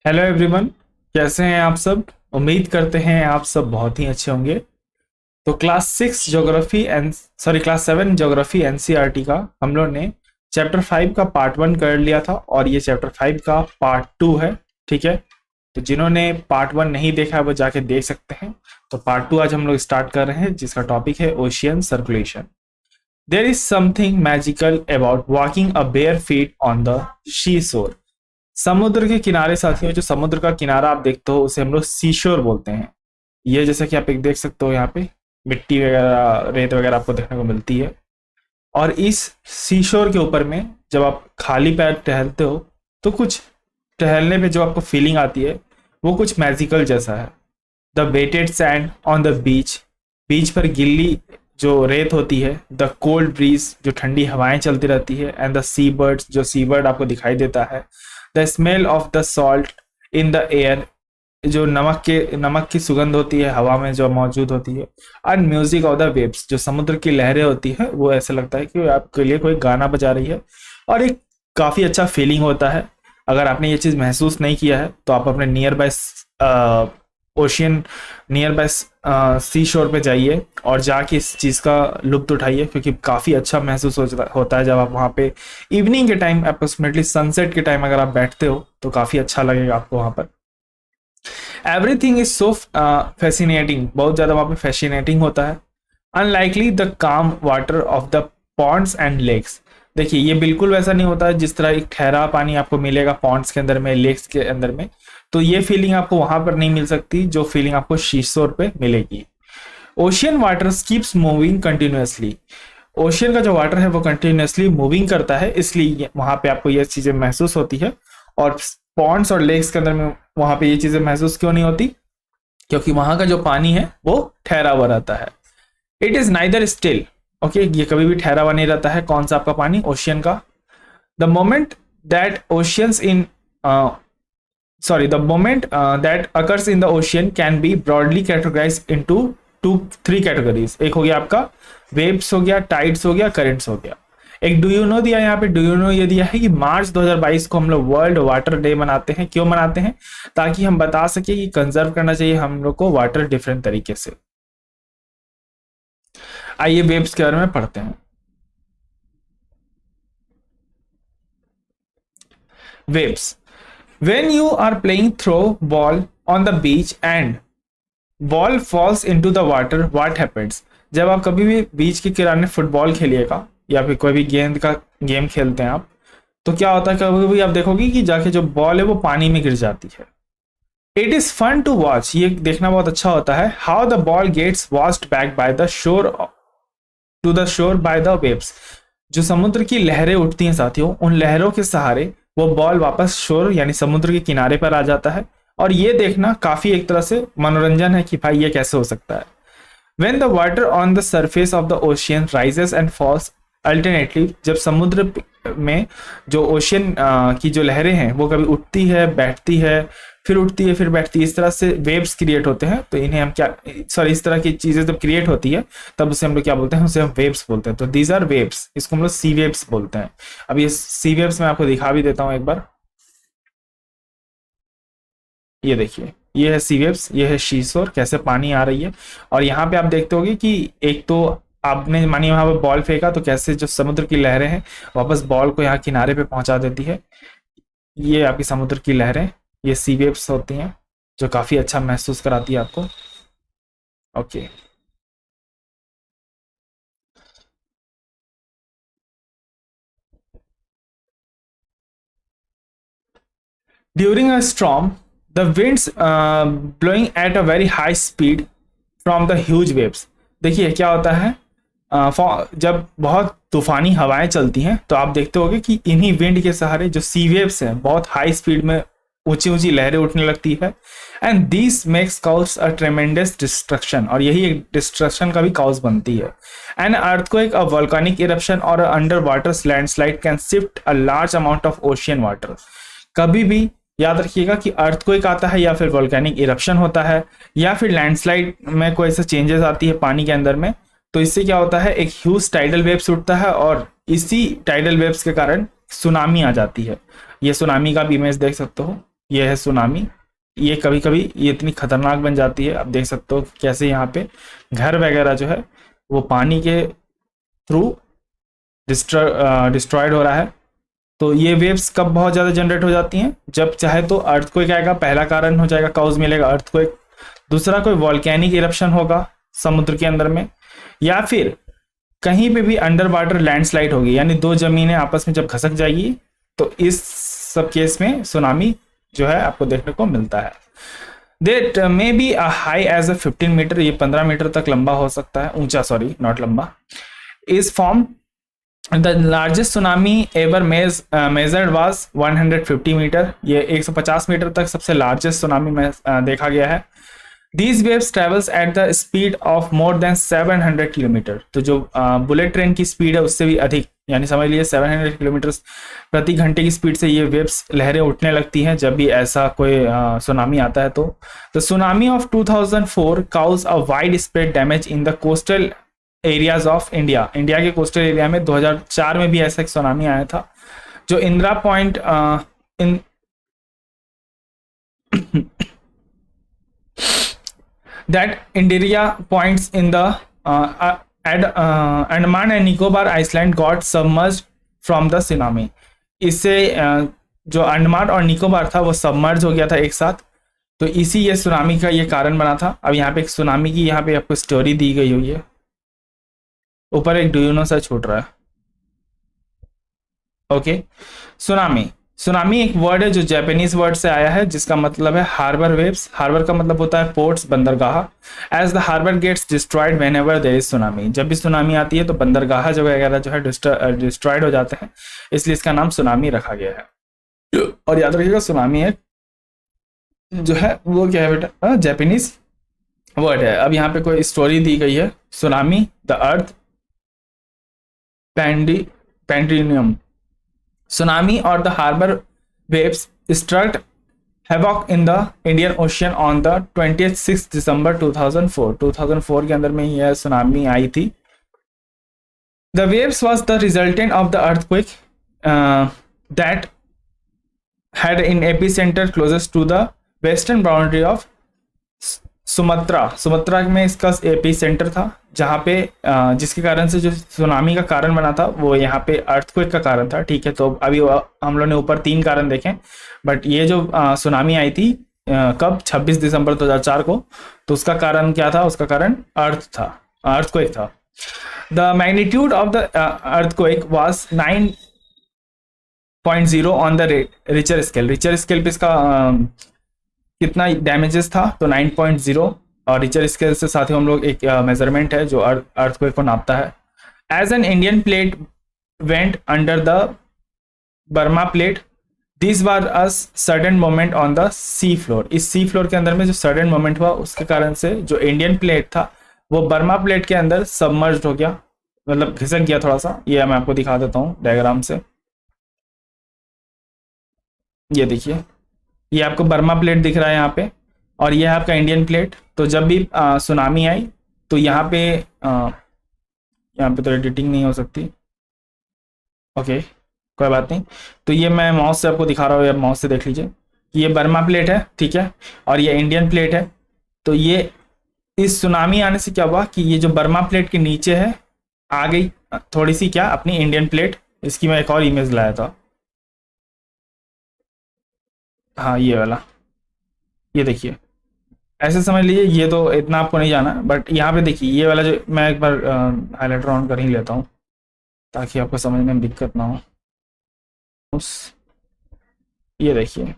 Hello everyone. कैसे हैं आप सब? उम्मीद करते हैं आप सब बहुत ही अच्छे होंगे। तो क्लास 7 ज्योग्राफी एनसीईआरटी का हम लोग ने चैप्टर 5 का पार्ट 1 कर लिया था और ये चैप्टर 5 का पार्ट 2 है। ठीक है, तो जिन्होंने पार्ट 1 नहीं देखा है वो जाके देख सकते हैं। तो पार्ट 2 आज हम लोग स्टार्ट कर रहे हैं जिसका टॉपिक है ocean circulation. There is something magical about walking a bare feet on the sea shore. समुद्र के किनारे साथियों, जो समुद्र का किनारा आप देखते हो उसे हम लोग सीशोर बोलते हैं। ये जैसा कि आप एक देख सकते हो, यहाँ पे मिट्टी वगैरह रेत वगैरह आपको देखने को मिलती है। और इस सीशोर के ऊपर में जब आप खाली पैर टहलते हो तो कुछ टहलने में जो आपको फीलिंग आती है वो कुछ मैजिकल जैसा है। The weighted sand on the beach, beach पर गिल्ली जो रेत होती है। द कोल्ड ब्रीज, जो ठंडी हवाएं चलती रहती है। एंड द सी बर्ड्स, जो सी बर्ड आपको दिखाई देता है। The smell of the salt in the air, जो नमक की सुगंध होती है हवा में जो मौजूद होती है। And music of the waves, जो समुद्र की लहरें होती है वो ऐसा लगता है कि आपके लिए कोई गाना बजा रही है। और एक काफी अच्छा फीलिंग होता है। अगर आपने ये चीज महसूस नहीं किया है तो आप अपने nearby ocean, nearby sea shore पे जाइए और जाके इस चीज़ का लुत्फ उठाइए, क्योंकि काफ़ी अच्छा महसूस होता है जब आप वहाँ पे इवनिंग के टाइम, अप्रोक्सीमेटली सनसेट के टाइम अगर आप बैठते हो तो काफ़ी अच्छा लगेगा आपको वहाँ पर। एवरीथिंग इज सो फैसिनेटिंग, बहुत ज़्यादा वहाँ पे फैसिनेटिंग होता है। Unlikely the calm water of the ponds and lakes. देखिए, ये बिल्कुल वैसा नहीं होता है जिस तरह एक ठहरा पानी आपको मिलेगा पॉन्ड्स के अंदर में, लेक्स के अंदर में। तो ये फीलिंग आपको वहां पर नहीं मिल सकती जो फीलिंग आपको शीशोर पे मिलेगी। Ocean water keeps moving continuously. Ocean का जो वाटर है वो कंटिन्यूसली मूविंग करता है, इसलिए वहां पे आपको ये चीजें महसूस होती है। और पॉन्ड्स और लेक्स के अंदर में वहां पे ये चीजें महसूस क्यों नहीं होती? क्योंकि वहां का जो पानी है वो ठहरा हुआ रहता है। It is neither still, okay, ये कभी भी ठहरा हुआ नहीं रहता है। कौन सा आपका पानी? ओशियन का। The moment that oceans in sorry the moment that occurs in the ocean can be broadly categorized into three categories. एक हो गया आपका वेव्स, हो गया टाइड्स, हो गया करेंट्स, हो गया। एक डू यू नो दिया यहाँ पे। डू यू नो ये दिया है कि मार्च 2022 को हम लोग वर्ल्ड वाटर डे मनाते हैं। क्यों मनाते हैं? ताकि हम बता सके कि कंजर्व करना चाहिए हम लोग को वाटर डिफरेंट तरीके से। आइए वेव्स के बारे में पढ़ते हैं। Waves, when you are playing throw ball on the beach and ball falls into the water, what happens? जब आप कभी भी बीच के किनारे फुटबॉल खेलिएगा या फिर कोई भी गेंद का गेम खेलते हैं आप, तो क्या होता है कभी भी आप देखोगे कि जाके जो बॉल है वो पानी में गिर जाती है। It is fun to watch, ये देखना बहुत अच्छा होता है। How the ball gets washed back by the shore, to the shore by the waves. जो समुद्र की लहरें उठती हैं साथियों, उन लहरों के सहारे वो बॉल वापस शोर यानी समुद्र के किनारे पर आ जाता है। और ये देखना काफी एक तरह से मनोरंजन है कि भाई ये कैसे हो सकता है। When the water on the surface of the ocean rises and falls alternately, जब समुद्र में जो ओशियन की जो लहरें हैं वो कभी उठती है, बैठती है, फिर उठती है, फिर बैठती है, इस तरह से वेव्स क्रिएट होते हैं। तो इन्हें हम क्या, सॉरी, इस तरह की चीजें जब क्रिएट होती है तब उसे हम लोग क्या बोलते हैं? उसे हम वेव्स बोलते हैं। तो दीज आर वेव्स, इसको हम लोग सी वेव्स बोलते हैं। अब ये सी वेव्स मैं आपको दिखा भी देता हूँ एक बार। ये देखिए, ये है सी वेव्स, ये है शीशोर, कैसे पानी आ रही है। और यहाँ पे आप देखते होगे कि एक तो आपने मानिए वहां पर बॉल फेंका तो कैसे जो समुद्र की लहरें हैं वापस बॉल को यहाँ किनारे पे पहुंचा देती है। ये आपकी समुद्र की लहरें, ये सी वेव्स होती हैं जो काफी अच्छा महसूस कराती है आपको। Okay, during a storm the winds blowing at a very high speed from the huge waves. देखिए क्या होता है, जब बहुत तूफानी हवाएं चलती हैं तो आप देखते होंगे कि इन्हीं विंड के सहारे जो सी वेव्स हैं बहुत हाई स्पीड में ऊंची ऊंची लहरें उठने लगती है। And this makes cause a tremendous destruction, और यही एक डिस्ट्रक्शन का भी काउस बनती है। An earthquake, a volcanic eruption और under water landslide can shift a large amount of ocean water. कभी भी याद रखिएगा कि अर्थक्वेक आता है या फिर वोल्केनिक इरप्शन होता है या फिर लैंडस्लाइड में कोई ऐसा चेंजेस आती है पानी के अंदर में, तो इससे क्या होता है, एक ह्यूज टाइडल वेव्स उठता है और इसी टाइडल वेव्स के कारण सुनामी आ जाती है। ये सुनामी का भी इमेज देख सकते हो, ये है सुनामी। ये कभी कभी ये इतनी खतरनाक बन जाती है, आप देख सकते हो कि कैसे यहाँ पे घर वगैरह जो है वो पानी के थ्रू डिस्ट्रॉयड हो रहा है। तो ये वेव्स कब बहुत ज़्यादा जनरेट हो जाती हैं, जब चाहे तो अर्थक्वेक आएगा, पहला कारण हो जाएगा, कॉज मिलेगा अर्थक्वेक। दूसरा कोई वॉल्केनिक इरप्शन होगा समुद्र के अंदर में, या फिर कहीं पे भी अंडर वाटर लैंडस्लाइड होगी, यानी दो जमीनें आपस में जब खसक जाएगी, तो इस सब केस में सुनामी जो है आपको देखने को मिलता है। That may be high as a 15 metre, ये 15 मीटर तक लंबा हो सकता है, ऊंचा, सॉरी नॉट लंबा। Is form the largest tsunami ever measured was 150 metre, ये 150 मीटर तक सबसे लार्जेस्ट सुनामी में देखा गया है। These waves travels at the speed of more than 700 kilometre, तो जो बुलेट ट्रेन की स्पीड है उससे भी अधिक, यानी समझ लीजिए 700 किलोमीटर प्रति घंटे की स्पीड से ये वेव्स लहरें उठने लगती हैं जब भी ऐसा कोई सुनामी आता है। तो the tsunami of 2004 cause a wide spread damage in the coastal areas of India, India के कोस्टल एरिया में 2004 में भी ऐसा एक सुनामी आया था, जो Indira point in that Indiria points in the Andaman and Nicobar Island got submerged from the tsunami। इससे जो अंडमान और निकोबार था वो सबमर्ज हो गया था एक साथ, तो इसी ये सुनामी का ये कारण बना था। अब यहाँ पे एक सुनामी की यहाँ पे आपको स्टोरी दी गई हुई है, ऊपर एक डूयूनो सा छूट रहा है। ओके, सुनामी, सुनामी एक वर्ड है जो जापानीज वर्ड से आया है, जिसका मतलब है हार्बर वेव्स। हार्बर का मतलब होता है पोर्ट्स, बंदरगाह। As the harbour gets destroyed whenever there is tsunami, जब भी सुनामी आती है तो बंदरगाह जो वगैरह जो है डिस्ट्रॉयड हो जाते हैं, इसलिए इसका नाम सुनामी रखा गया है। और याद रखिएगा सुनामी है जो है वो क्या है बेटा, जापानीज वर्ड है। अब यहाँ पे कोई स्टोरी दी गई है, tsunami the earth pandemonium, tsunami or the harbor waves struck havoc in the Indian Ocean on the 26 December 2004। 2004 के अंदर में यह सुनामी आई थी। The waves was the resultant of the earthquake that had in epicenter closest to the western boundary of Sumatra. Sumatra में इसका AP centre था, जहाँ पे जिसके कारण से जो सुनामी का कारण बना था वो यहाँ पे अर्थक्वेक का कारण था। ठीक है, तो अभी हम लोग ने ऊपर 3 कारण देखे, बट ये जो सुनामी आई थी कब, 26 दिसंबर 2004 को, तो उसका कारण क्या था, उसका कारण अर्थ था, अर्थक्वेक था। The magnitude of the earthquake was 9.0 on the Richter scale. Richter scale पे इसका कितना डैमेजेस था, तो 9.0, और रिचर स्केल से साथ ही हम लोग एक मेजरमेंट है जो अर्थक्वेक को नापता है। As an Indian plate went under the Burma plate, this was a sudden moment on the sea floor. इस सी फ्लोर के अंदर में जो सडन मोमेंट हुआ उसके कारण से जो इंडियन प्लेट था वो बर्मा प्लेट के अंदर सबमर्ज हो गया, मतलब घिसक गया थोड़ा सा। ये मैं आपको दिखा देता हूँ डायग्राम से, ये देखिए, ये आपको बर्मा प्लेट दिख रहा है यहाँ पे, और ये है आपका इंडियन प्लेट। तो जब भी सुनामी आई तो यहाँ पे तो एडिटिंग नहीं हो सकती, ओके कोई बात नहीं। तो ये मैं माउस से आपको दिखा रहा हूँ, या माउस से देख लीजिए, ये बर्मा प्लेट है, ठीक है, और ये इंडियन प्लेट है। तो ये इस सुनामी आने से क्या हुआ कि ये जो बर्मा प्लेट के नीचे है आ गई थोड़ी सी क्या अपनी इंडियन प्लेट। इसकी मैं एक और इमेज लाया था, हाँ ये वाला, ये देखिए, ऐसे समझ लीजिए। ये तो इतना आपको नहीं जाना, बट यहाँ पे देखिए ये वाला जो मैं एक बार हाईलाइटर ऑन कर ही लेता हूँ ताकि आपको समझने में दिक्कत ना हो। ये देखिए,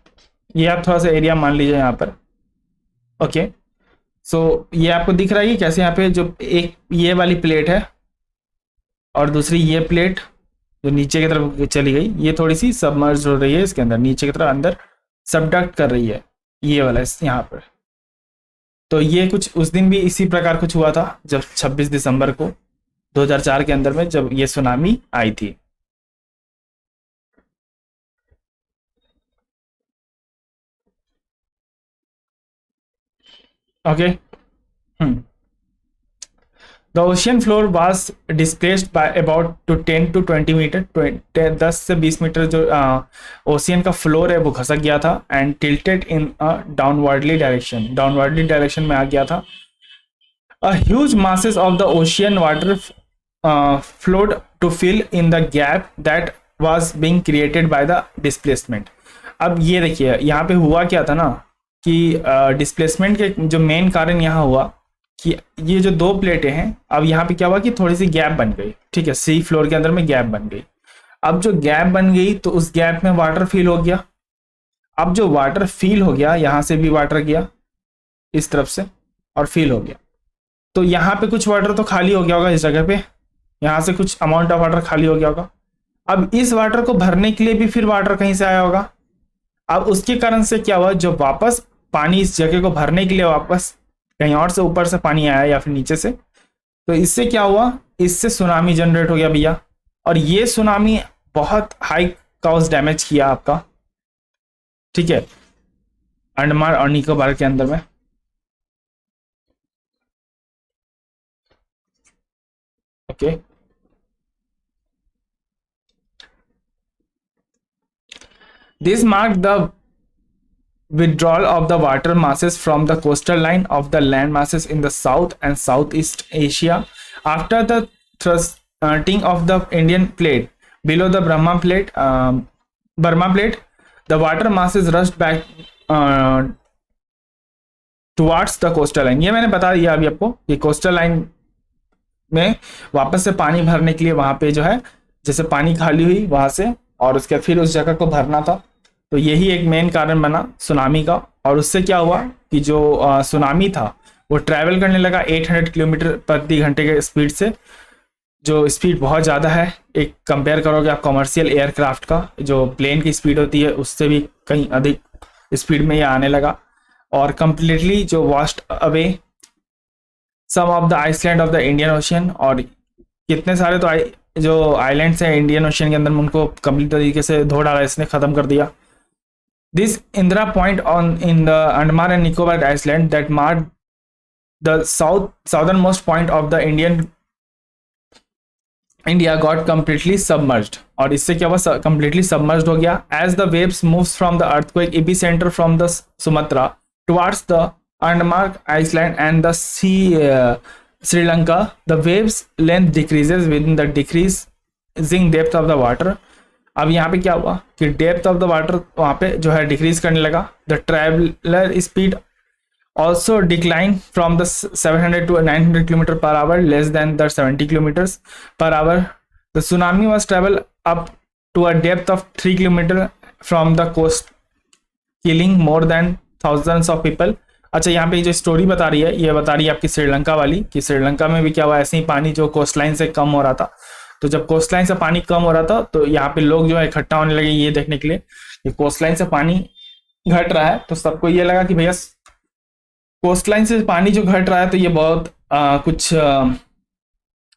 ये आप थोड़ा सा एरिया मान लीजिए यहाँ पर, ओके। सो ये आपको दिख रहा है कि कैसे यहाँ पे जो एक ये वाली प्लेट है और दूसरी ये प्लेट जो नीचे की तरफ चली गई, ये थोड़ी सी सबमर्ज हो रही है इसके अंदर, नीचे की तरफ अंदर सबडक्ट कर रही है ये वाला यहाँ पर। तो ये कुछ उस दिन भी इसी प्रकार कुछ हुआ था, जब 26 दिसंबर को 2004 के अंदर में जब ये सुनामी आई थी। Okay, the ocean floor was displaced by about two 10 to 20 metre, 10 से 20 मीटर जो ओशियन का फ्लोर है वो खसक गया था, and tilted in a downwardly direction में आ गया था. A huge masses of the ocean water flowed to fill in the gap that was being created by the displacement. अब ये देखिए यहाँ पे हुआ क्या था ना कि डिस्प्लेसमेंट के जो मेन कारण यहाँ हुआ कि ये जो दो प्लेटें हैं, अब यहाँ पे क्या हुआ कि थोड़ी सी गैप बन गई. ठीक है, सी फ्लोर के अंदर में गैप बन गई. अब जो गैप बन गई तो उस गैप में वाटर फील हो गया. अब जो वाटर फील हो गया, यहाँ से भी वाटर गया इस तरफ से और फील हो गया, तो यहाँ पे कुछ वाटर तो खाली हो गया होगा इस जगह पे, यहाँ से कुछ अमाउंट ऑफ वाटर खाली हो गया होगा. अब इस वाटर को भरने के लिए भी फिर वाटर कहीं से आया होगा. अब उसके कारण से क्या हुआ, जो वापस पानी इस जगह को भरने के लिए वापस कहीं और से ऊपर से पानी आया या फिर नीचे से, तो इससे क्या हुआ, इससे सुनामी जनरेट हो गया भैया. और ये सुनामी बहुत हाई कॉस्ट डैमेज किया आपका, ठीक है, अंडमान और निकोबार के अंदर में. Okay, this marked the withdrawal of the water masses from the coastal line of the land masses in the South and Southeast Asia after the thrusting of the Indian plate below the Burma plate. The water masses rushed back towards the coastal line. ये मैंने बता दिया अभी आपको कि coastal line में वापस से पानी भरने के लिए वहां पे जो है जैसे पानी खाली हुई वहां से और उसके फिर उस जगह को भरना था, तो यही एक मेन कारण बना सुनामी का. और उससे क्या हुआ कि जो सुनामी था वो ट्रैवल करने लगा 800 किलोमीटर प्रति घंटे के स्पीड से, जो स्पीड बहुत ज़्यादा है. एक कंपेयर करोगे आप कमर्शियल एयरक्राफ्ट का जो प्लेन की स्पीड होती है उससे भी कहीं अधिक स्पीड में ये आने लगा. और कंप्लीटली जो washed away some of the island of the Indian ocean, और कितने सारे तो जो आइलैंड्स हैं इंडियन ओशियन के अंदर उनको कंप्लीट तरीके से धो डाला, इसने ख़त्म कर दिया. This Indira point on in the Andaman and Nicobar island that mark the southernmost point of the India got completely submerged. और इससे क्या हुआ, कम्प्लीटली सबमर्ज्ड हो गया. As the waves moves from the earthquake epicentre from the Sumatra towards the Andaman island and the Sri Lanka, the waves length decreases within the decreasing depth of the water. अब यहाँ पे क्या हुआ कि depth of the water वहाँ पे जो है डिक्रीज करने लगा. The traveller speed also decline from the 700 to 900 kilometre per hour less than the 70 kilometres per hour. The tsunami was travel up to a depth of 3 kilometre from the coast killing more than thousands of people. अच्छा, यहाँ पे जो story बता रही है ये बता रही है आपकी श्रीलंका वाली कि श्रीलंका में भी क्या हुआ, ऐसे ही पानी जो कोस्ट लाइन से कम हो रहा था. तो जब कोस्ट लाइन से पानी कम हो रहा था तो यहाँ पे लोग जो है इकट्ठा होने लगे ये देखने के लिए कि कोस्ट लाइन से पानी घट रहा है. तो सबको ये लगा कि भैया कोस्ट लाइन से पानी जो घट रहा है तो ये बहुत कुछ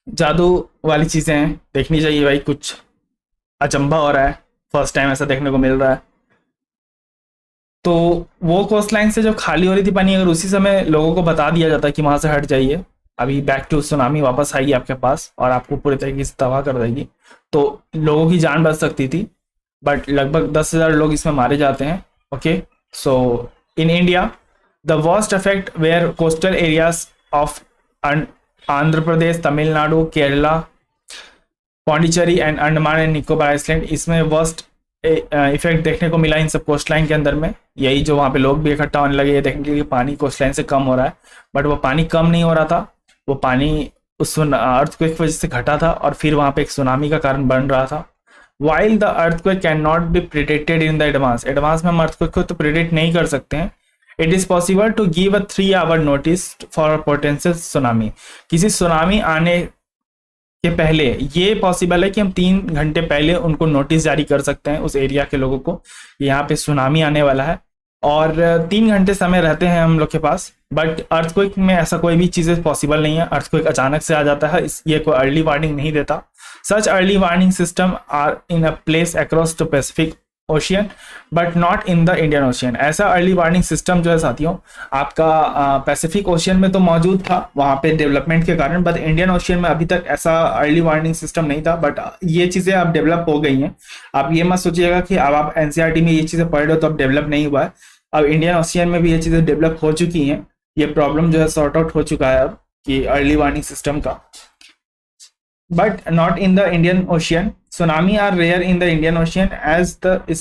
जादू वाली चीज़ें हैं, देखनी चाहिए भाई, कुछ अचंभा हो रहा है, फर्स्ट टाइम ऐसा देखने को मिल रहा है. तो वो कोस्ट लाइन से जो खाली हो रही थी पानी, अगर उसी समय लोगों को बता दिया जाता कि वहां से हट जाइए, अभी बैक टू सुनामी वापस आएगी आपके पास और आपको पूरे तरीके से तबाह कर देगी, तो लोगों की जान बच सकती थी. बट लगभग 10,000 लोग इसमें मारे जाते हैं. Okay, so in India the worst effect were coastal areas of Andhra Pradesh, Tamil Nadu, Kerala, Pondicherry and Andaman and Nicobar island. इसमें वर्स्ट इफेक्ट देखने को मिला इन सब कोस्ट लाइन के अंदर में. यही जो वहाँ पे लोग भी इकट्ठा होने लगे ये देखने के लिए पानी कोस्ट लाइन से कम हो रहा है, बट वो पानी कम नहीं हो रहा था, वो पानी उस अर्थक्वेक की वजह से घटा था और फिर वहाँ पे एक सुनामी का कारण बन रहा था. While the earthquake can not be predicted in the advance में हम अर्थक्वेक को तो प्रिडिक्ट नहीं कर सकते हैं. It is possible to give a 3 hour notice for potential tsunami. किसी सुनामी आने के पहले ये पॉसिबल है कि हम 3 घंटे पहले उनको नोटिस जारी कर सकते हैं उस एरिया के लोगों को, यहाँ पे सुनामी आने वाला है, और 3 घंटे समय रहते हैं हम लोग के पास. बट अर्थक्वेक में ऐसा कोई भी चीज़ें पॉसिबल नहीं है, अर्थक्वेक अचानक से आ जाता है, ये कोई अर्ली वार्निंग नहीं देता. Such early warning system are in a place across the Pacific Ocean but not in the Indian Ocean. ऐसा अर्ली वार्निंग सिस्टम जो है साथियों आपका पैसिफिक ओशियन में तो मौजूद था वहां पे डेवलपमेंट के कारण, बट इंडियन ओशियन में अभी तक ऐसा अर्ली वार्निंग सिस्टम नहीं था। बट ये चीजें अब डेवलप हो गई हैं। आप ये मत सोचिएगा कि अब आप एनसीईआरटी में ये चीजें पढ़ रहे हो तो अब डेवलप नहीं हुआ है। अब इंडियन ओशियन में भी ये चीजें डेवलप हो चुकी हैं। ये प्रॉब्लम जो है सॉर्ट आउट हो चुका है अब कि अर्ली वार्निंग सिस्टम का, but not in the Indian ocean. Tsunami are rare in the Indian ocean as the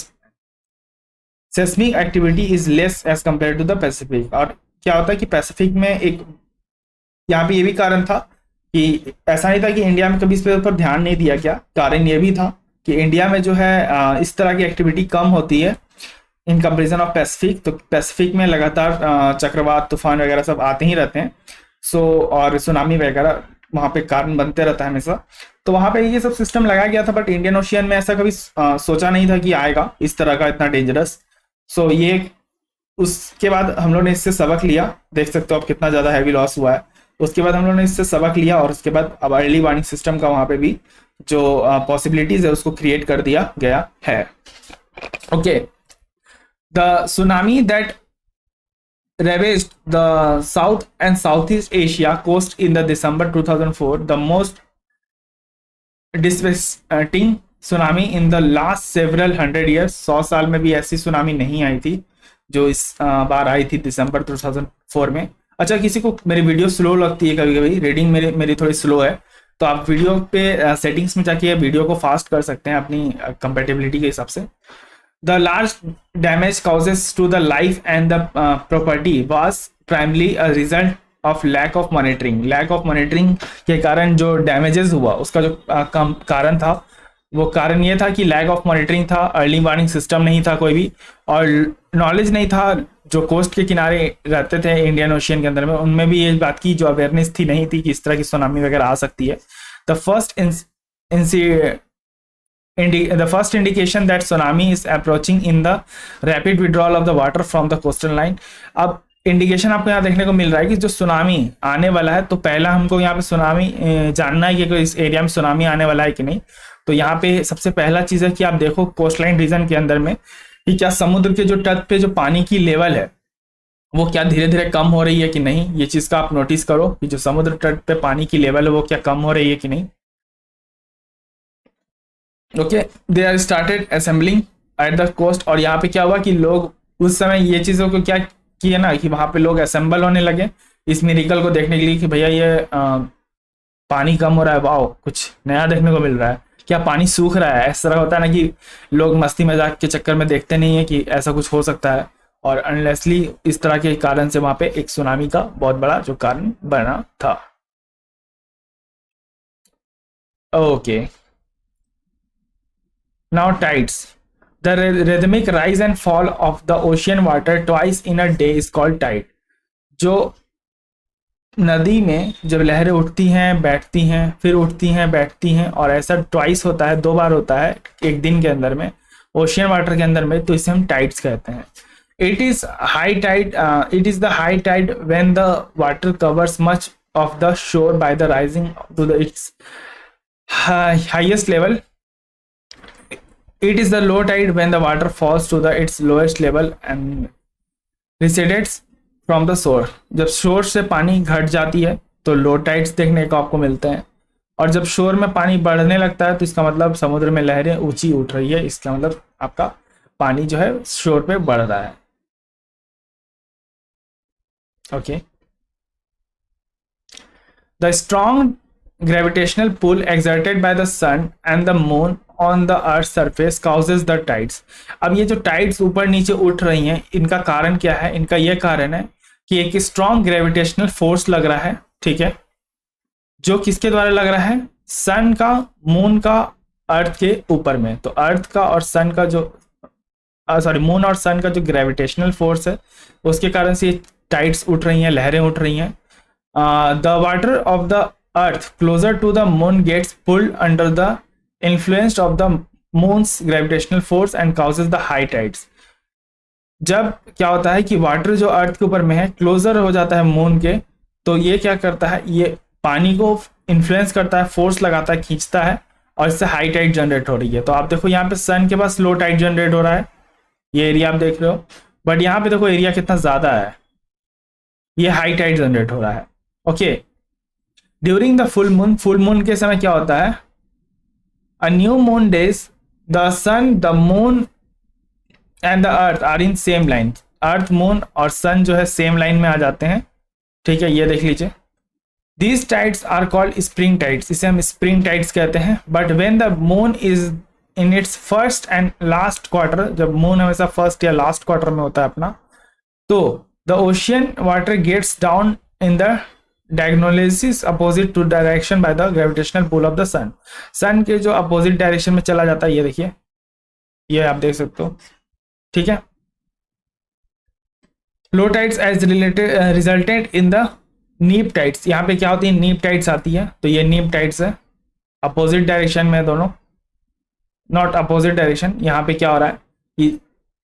seismic activity is less as compare to the Pacific. और क्या होता है कि पैसिफिक में एक यहाँ पे ये भी कारण था कि ऐसा नहीं था कि इंडिया में कभी इस पर ध्यान नहीं दिया गया, कारण ये भी था कि इंडिया में जो है इस तरह की एक्टिविटी कम होती है इन कंपेरिजन ऑफ पैसिफिक। तो पैसिफिक में लगातार चक्रवात तूफान वगैरह सब आते ही रहते हैं, सो और सुनामी वगैरह वहाँ पे कारण बनते रहता है हमेशा। तो वहाँ पे ये सब सिस्टम लगाया गया था, बट इंडियन ओशियन में ऐसा कभी सोचा नहीं था कि आएगा इस तरह का इतना डेंजरस। सो ये उसके बाद हम लोग ने इससे सबक लिया, देख सकते हो आप कितना ज़्यादा हैवी लॉस हुआ है। उसके बाद हम लोग ने इससे सबक लिया और उसके बाद अब अर्ली वार्निंग सिस्टम का वहाँ पे भी जो पॉसिबिलिटीज है उसको क्रिएट कर दिया गया है। Okay, the tsunami that ravaged the South and Southeast Asia coast in the December 2004, the most devastating tsunami in the last several hundred years। 100 साल में भी ऐसी सुनामी नहीं आई थी जो इस बार आई थी दिसंबर 2004 में। अच्छा, किसी को मेरी वीडियो स्लो लगती है, कभी कभी रीडिंग मेरी थोड़ी स्लो है, तो आप वीडियो पे सेटिंग्स में जाके वीडियो को फास्ट कर सकते हैं अपनी कंपेटेबिलिटी के हिसाब से। The large damage causes to the life and the property was primarily a result of lack of monitoring। lack of monitoring के कारण जो damages हुआ उसका जो कारण था वो कारण ये था कि lack of monitoring था, अर्ली वार्निंग सिस्टम नहीं था कोई भी, और नॉलेज नहीं था जो कोस्ट के किनारे रहते थे इंडियन ओशियन के अंदर में, उनमें भी ये बात की जो अवेयरनेस थी नहीं थी कि इस तरह की सुनामी वगैरह आ सकती है। The first indication that tsunami is approaching in the rapid withdrawal of the water from the coastal line। अब इंडिकेशन आपको यहाँ देखने को मिल रहा है कि जो सुनामी आने वाला है, तो पहला हमको यहाँ पे सुनामी जानना है कि इस एरिया में सुनामी आने वाला है कि नहीं। तो यहाँ पे सबसे पहला चीज है कि आप देखो कोस्ट लाइन रीजन के अंदर में कि क्या समुद्र के जो तट पे जो पानी की लेवल है वो क्या धीरे धीरे कम हो रही है कि नहीं। ये चीज का आप नोटिस करो कि जो समुद्र तट पे पानी की लेवल है वो क्या कम हो रही है कि नहीं। Okay, they are started assembling at the coast. और यहाँ पे क्या हुआ कि लोग उस समय ये चीज़ों को क्या किए ना कि वहाँ पे लोग असेंबल होने लगे इस मिरेकल को देखने के लिए कि भैया ये पानी कम हो रहा है, वाओ कुछ नया देखने को मिल रहा है, क्या पानी सूख रहा है। इस तरह होता है ना कि लोग मस्ती मजाक के चक्कर में देखते नहीं है कि ऐसा कुछ हो सकता है, और अनलेसली इस तरह के कारण से वहाँ पे एक सुनामी का बहुत बड़ा जो कारण बना था। Okay, now tides, the rhythmic rise and fall of the ocean water twice in a day is called tide। जो नदी में जब लहरें उठती हैं बैठती हैं फिर उठती हैं बैठती हैं और ऐसा ट्वाइस होता है, 2 बार होता है एक दिन के अंदर में ओशियन वाटर के अंदर में, तो इसे हम टाइड्स कहते हैं। It is high tide, it is the high tide when the water covers much of the shore by the rising to the its highest level. It is the low tide when the water falls to its lowest level and recedes from the shore। जब शोर से पानी घट जाती है तो लो tides देखने को आपको मिलते हैं, और जब शोर में पानी बढ़ने लगता है तो इसका मतलब समुद्र में लहरें ऊंची उठ रही है, इसका मतलब आपका पानी जो है शोर पे बढ़ रहा है। Okay, the strong gravitational pull exerted by the sun and the moon on the earth's surface causes the tides। अब ये जो टाइड्स ऊपर नीचे उठ रही हैं इनका कारण क्या है। इनका ये कारण है कि एक स्ट्रॉन्ग ग्रेविटेशनल फोर्स लग रहा है, ठीक है, जो किसके द्वारा लग रहा है, सन का, मून का, अर्थ के ऊपर में। तो अर्थ का और सन का जो मून और सन का जो ग्रेविटेशनल फोर्स है उसके कारण से ये टाइड्स उठ रही हैं, लहरें उठ रही हैं। The water of the Earth closer to the moon gets pulled under the influence of the moon's gravitational force and causes the high tides। जब क्या होता है कि वाटर जो अर्थ के ऊपर में है क्लोजर हो जाता है मून के, तो ये क्या करता है, ये पानी को इन्फ्लुएंस करता है, फोर्स लगाता है, खींचता है, और इससे हाई टाइड जनरेट हो रही है। तो आप देखो यहाँ पे सन के पास लो टाइड जनरेट हो रहा है, ये एरिया आप देख रहे हो, बट यहाँ पे देखो एरिया कितना ज्यादा है, ये हाई टाइड जनरेट हो रहा है। Okay, during the full moon के समय क्या होता है, a new moon days the sun the moon and the earth are in same line. Earth moon और सन जो है सेम लाइन में आ जाते हैं, ठीक है, ये देख लीजिए। These tides are called spring tides, इसे हम स्प्रिंग टाइड्स कहते हैं। But when the moon is in its first and last quarter, जब मून हमेशा फर्स्ट या लास्ट क्वार्टर में होता है अपना, तो the ocean water gets down in the diagonals opposite to direction by the gravitational pull of the sun. Sun के जो अपोजिट डायरेक्शन में चला जाता है, ये देखिए, ये आप देख सकते हो, ठीक है। Low tides as resulted in the neap tides, यहाँ पे क्या होती है, नीप टाइड्स आती है, तो ये नीप टाइड्स है, अपोजिट डायरेक्शन में दोनों, नॉट अपोजिट डायरेक्शन। यहाँ पे क्या हो रहा है कि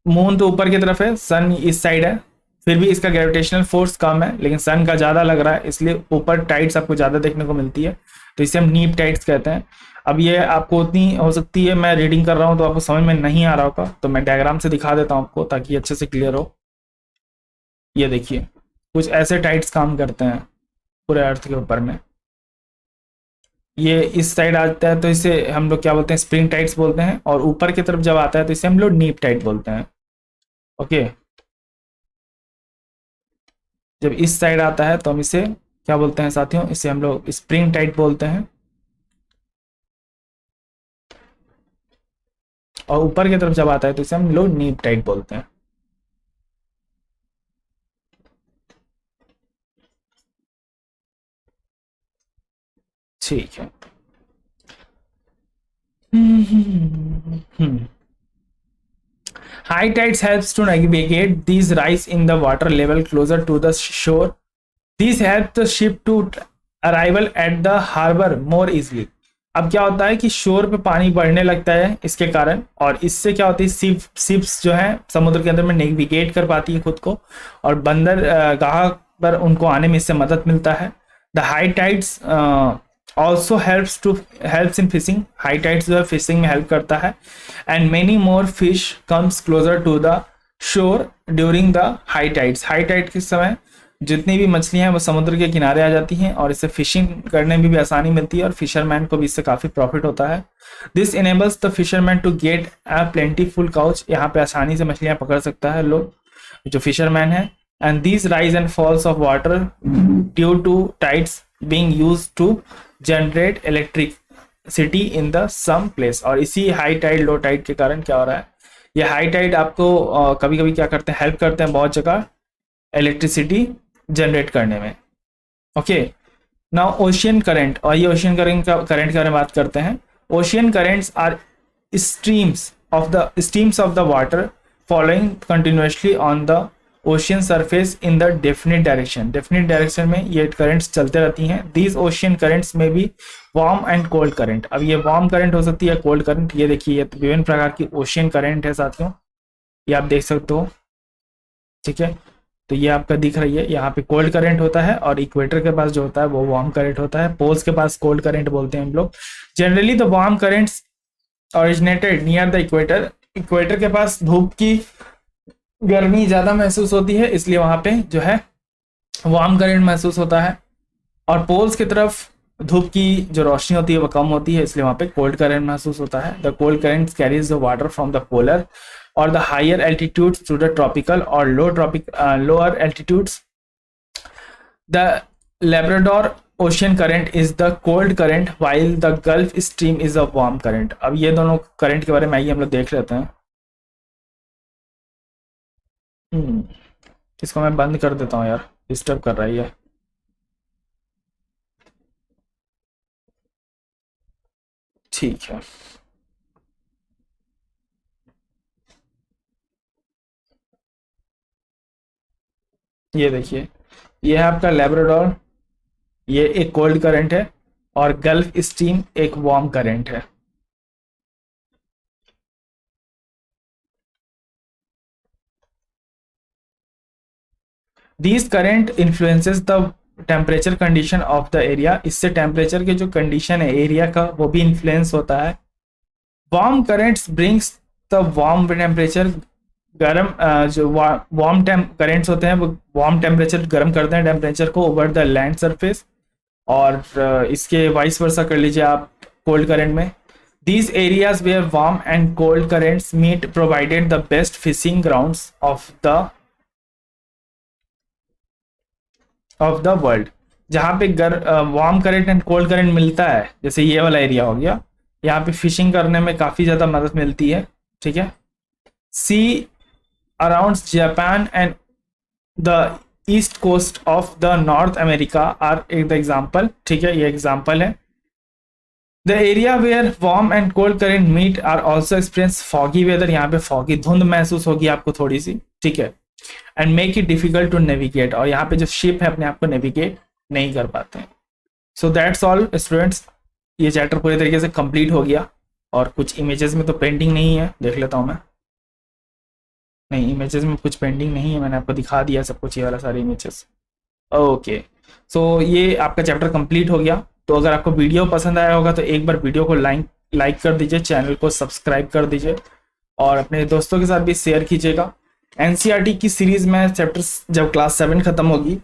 मून तो ऊपर की तरफ है, सन इस साइड है, फिर भी इसका ग्रेविटेशनल फोर्स कम है, लेकिन सन का ज़्यादा लग रहा है, इसलिए ऊपर टाइड्स आपको ज़्यादा देखने को मिलती है, तो इसे हम नीप टाइड्स कहते हैं। अब ये आपको उतनी हो सकती है, मैं रीडिंग कर रहा हूँ तो आपको समझ में नहीं आ रहा होगा, तो मैं डायग्राम से दिखा देता हूँ आपको ताकि अच्छे से क्लियर हो। ये देखिए, कुछ ऐसे टाइड्स काम करते हैं पूरे अर्थ के ऊपर में। ये इस साइड आता है तो इसे हम लोग क्या बोलते हैं, स्प्रिंग टाइड्स बोलते हैं, और ऊपर की तरफ जब आता है तो इसे हम लोग नीप टाइड बोलते हैं। ओके, जब इस साइड आता है तो हम इसे क्या बोलते हैं साथियों, इसे हम लोग स्प्रिंग टाइड बोलते हैं, और ऊपर की तरफ जब आता है तो इसे हम लोग नीप टाइड बोलते हैं। ठीक है। High tides helps to navigate these rise in the water level closer to the shore. These help the ship to arrival at the harbor more easily. अब क्या होता है कि शोर पे पानी बढ़ने लगता है इसके कारण, और इससे क्या होती है, शिप्स जो है समुद्र के अंदर में नेविगेट कर पाती है खुद को, और बंदर गाह पर उनको आने में इससे मदद मिलता है। The high tides also helps in fishing, high tides जो है फिशिंग में हेल्प करता है। And many more fish comes closer to the shore during the high tides, high tide के समय जितनी भी मछलियां हैं वो समुद्र के किनारे आ जाती हैं, और इससे फिशिंग करने में भी आसानी मिलती है, और फिशरमैन को भी इससे काफ़ी प्रॉफिट होता है। This enables the fisherman to get a plentiful catch, यहाँ पे आसानी से मछलियां पकड़ सकता है लोग जो फिशरमैन है। And these rise and falls of water due to tides being used to generate electricity in the some place, और इसी हाई टाइड लो टाइड के कारण क्या हो रहा है, ये हाई टाइड आपको कभी कभी क्या करते हैं, हेल्प करते हैं बहुत जगह इलेक्ट्रिसिटी जनरेट करने में। ओके, नाउ ओशियन करंट, और ये ओशियन करंट के बारे में बात करते हैं। Ocean currents are streams of the water following continuously on the ocean surface in the definite direction में ये करंट्स चलते रहती हैं। दीज ओशियन करंट्स में भी वार्म एंड कोल्ड करंट, अब ये वार्म करंट हो सकती है, कोल्ड करंट, ये देखिए ये विभिन्न प्रकार की ओशियन करंट है साथियों, ये आप देख सकते हो, ठीक है। तो ये आपका दिख रही है, यहाँ पे कोल्ड करंट होता है, और इक्वेटर के पास जो होता है वो वार्म करंट होता है, पोल्स के पास कोल्ड करंट बोलते हैं हम लोग। Generally the warm currents originated near the equator, equator के पास धूप की गर्मी ज्यादा महसूस होती है, इसलिए वहां पे जो है वार्म करंट महसूस होता है, और पोल्स की तरफ धूप की जो रोशनी होती है वो कम होती है, इसलिए वहां पे कोल्ड करंट महसूस होता है। The cold current carries the water from the polar और the higher altitudes to the tropical और lower altitudes. The Labrador ocean current is the cold current while the Gulf Stream is a warm current. अब ये दोनों current के बारे में आइए हम लोग देख लेते हैं। इसको मैं बंद कर देता हूँ यार, डिस्टर्ब कर रही है। ठीक है, ये देखिए, ये है आपका लेब्राडोर, ये एक कोल्ड करंट है, और गल्फ स्ट्रीम एक वार्म करंट है। These current influences the temperature condition of the area, इससे टेम्परेचर के जो कंडीशन है एरिया का वो भी इन्फ्लुएंस होता है। Warm currents brings the warm temperature, गर्म जो वार्म करेंट्स होते हैं वो वार्म टेम्परेचर गर्म करते हैं टेम्परेचर को ओवर द लैंड सरफेस, और इसके वाइस वर्सा कर लीजिए आप कोल्ड करंट में। These areas where warm and cold currents meet provided the best fishing grounds of the world। जहाँ पे warm current and cold current मिलता है, जैसे ये वाला एरिया हो गया, यहाँ पे फिशिंग करने में काफ़ी ज़्यादा मदद मिलती है, ठीक है। Sea around Japan and the east coast of the North America are the example, ठीक है, ये एग्जाम्पल है। The area where warm and cold current meet are also experience foggy weather, यहाँ पे foggy धुंध महसूस होगी आपको थोड़ी सी, ठीक है, and make it difficult to navigate, और यहाँ पे जो शिप है अपने आप को नेविगेट नहीं कर पाते हैं। So that's all स्टूडेंट्स, ये चैप्टर पूरी तरीके से कंप्लीट हो गया। और कुछ इमेजेस में तो पेंटिंग नहीं है, देख लेता हूँ मैं, नहीं इमेजेस में कुछ पेंटिंग नहीं है, मैंने आपको दिखा दिया सब कुछ, ये वाला सारे इमेजेस। ओके, सो ये आपका चैप्टर कंप्लीट हो गया। तो अगर आपको वीडियो पसंद आया होगा तो एक बार वीडियो को लाइक कर दीजिए, चैनल को सब्सक्राइब कर दीजिए और अपने दोस्तों के साथ भी शेयर कीजिएगा। एनसीईआरटी की सीरीज में चैप्टर्स जब क्लास 7 खत्म होगी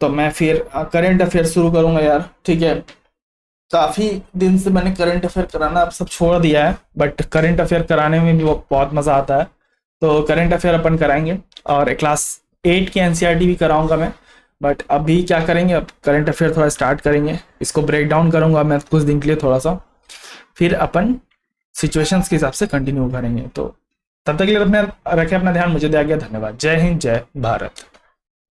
तो मैं फिर करंट अफेयर शुरू करूंगा यार, ठीक है। काफ़ी दिन से मैंने करंट अफेयर कराना अब सब छोड़ दिया है, बट करंट अफेयर कराने में भी बहुत मज़ा आता है, तो करंट अफेयर अपन कराएंगे। और क्लास 8 की एनसीईआरटी भी कराऊंगा मैं, बट अभी क्या करेंगे, अब करंट अफेयर थोड़ा स्टार्ट करेंगे, इसको ब्रेक डाउन करूंगा मैं कुछ दिन के लिए थोड़ा सा, फिर अपन सिचुएशंस के हिसाब से कंटिन्यू करेंगे। तो तब तक के लिए रखें अपना ध्यान, मुझे दिया गया, धन्यवाद। जय हिंद, जय भारत।